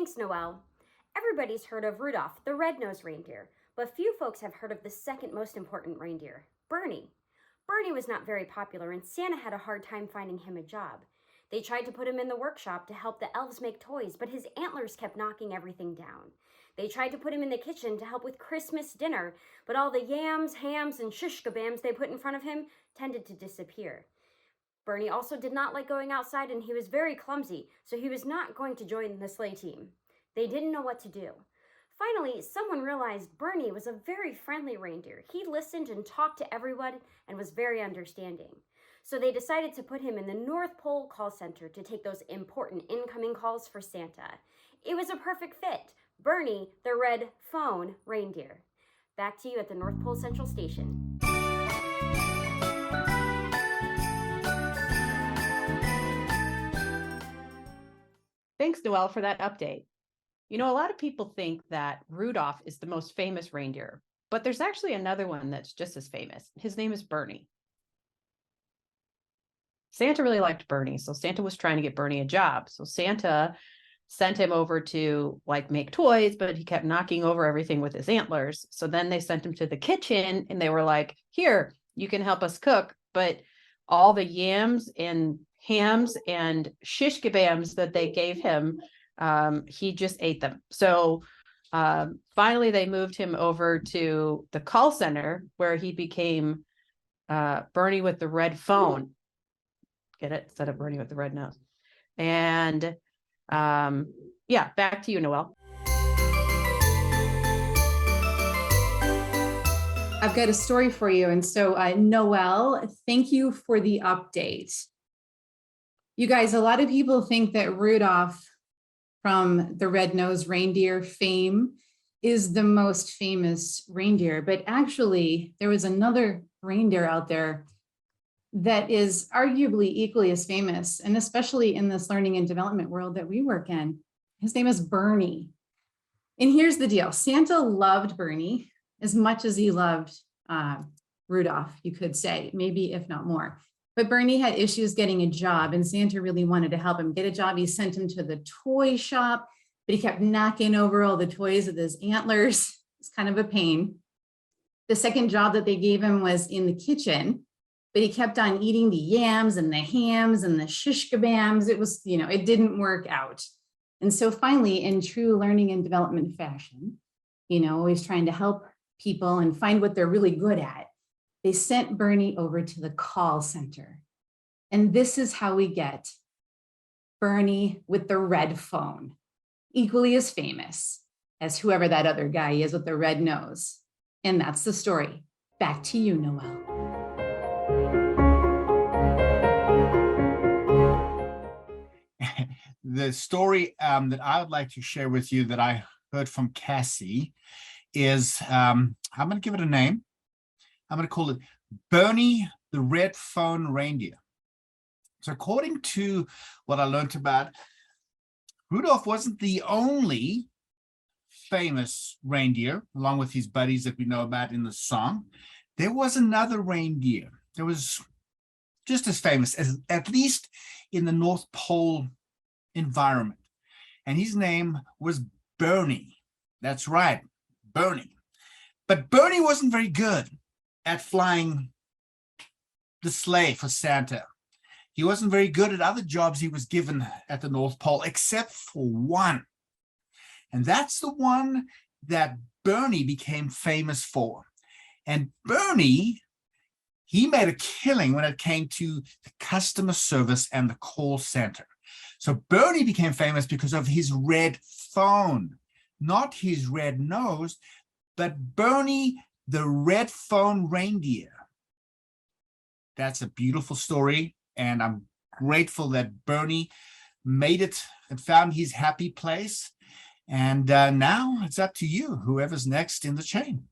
Thanks, Noelle. Everybody's heard of Rudolph, the red-nosed reindeer, but few folks have heard of the second most important reindeer, Bernie. Bernie was not very popular, and Santa had a hard time finding him a job. They tried to put him in the workshop to help the elves make toys, but his antlers kept knocking everything down. They tried to put him in the kitchen to help with Christmas dinner, but all the yams, hams, and shish kebabs they put in front of him tended to disappear. Bernie also did not like going outside, and he was very clumsy, so he was not going to join the sleigh team. They didn't know what to do. Finally, someone realized Bernie was a very friendly reindeer. He listened and talked to everyone and was very understanding. So they decided to put him in the North Pole call center to take those important incoming calls for Santa. It was a perfect fit. Bernie, the red phone reindeer. Back to you at the North Pole Central Station. Thanks, Noelle, for that update. You know, a lot of people think that Rudolph is the most famous reindeer, but there's actually another one that's just as famous. His name is Bernie. Santa really liked Bernie, so Santa was trying to get Bernie a job. So Santa sent him over to make toys, but he kept knocking over everything with his antlers. So then they sent him to the kitchen and they were like, here, you can help us cook, but all the yams and hams and shish kebabs that they gave him, he just ate them. So finally they moved him over to the call center where he became Bernie with the red phone. Get it? Instead of Bernie with the red nose. And yeah, back to you, Noelle. I've got a story for you. And so Noelle, thank you for the update. You guys, a lot of people think that Rudolph from the red-nosed reindeer fame is the most famous reindeer, but actually there was another reindeer out there that is arguably equally as famous, and especially in this learning and development world that we work in. His name is Bernie. And here's the deal. Santa loved Bernie as much as he loved Rudolph, you could say, maybe if not more. But Bernie had issues getting a job, and Santa really wanted to help him get a job. He sent him to the toy shop, but he kept knocking over all the toys with his antlers. It's kind of a pain. The second job that they gave him was in the kitchen, but he kept on eating the yams and the hams and the shish kebabs. It was, it didn't work out. And so finally, in true learning and development fashion, always trying to help people and find what they're really good at, they sent Bernie over to the call center. And this is how we get Bernie with the red phone, equally as famous as whoever that other guy is with the red nose. And that's the story. Back to you, Noelle. The story that I would like to share with you that I heard from Kassy is, I'm going to give it a name. I'm going to call it Bernie the Red Phone Reindeer. So according to what I learned about, Rudolph wasn't the only famous reindeer, along with his buddies that we know about in the song. There was another reindeer that was just as famous, as at least in the North Pole environment. And his name was Bernie. That's right, Bernie. But Bernie wasn't very good at flying the sleigh for Santa. He wasn't very good at other jobs he was given at the North Pole, except for one. And that's the one that Bernie became famous for. And Bernie, he made a killing when it came to the customer service and the call center. So Bernie became famous because of his red phone, not his red nose, but Bernie, the red phone reindeer. That's a beautiful story, and I'm grateful that Bernie made it and found his happy place. And now it's up to you, whoever's next in the chain.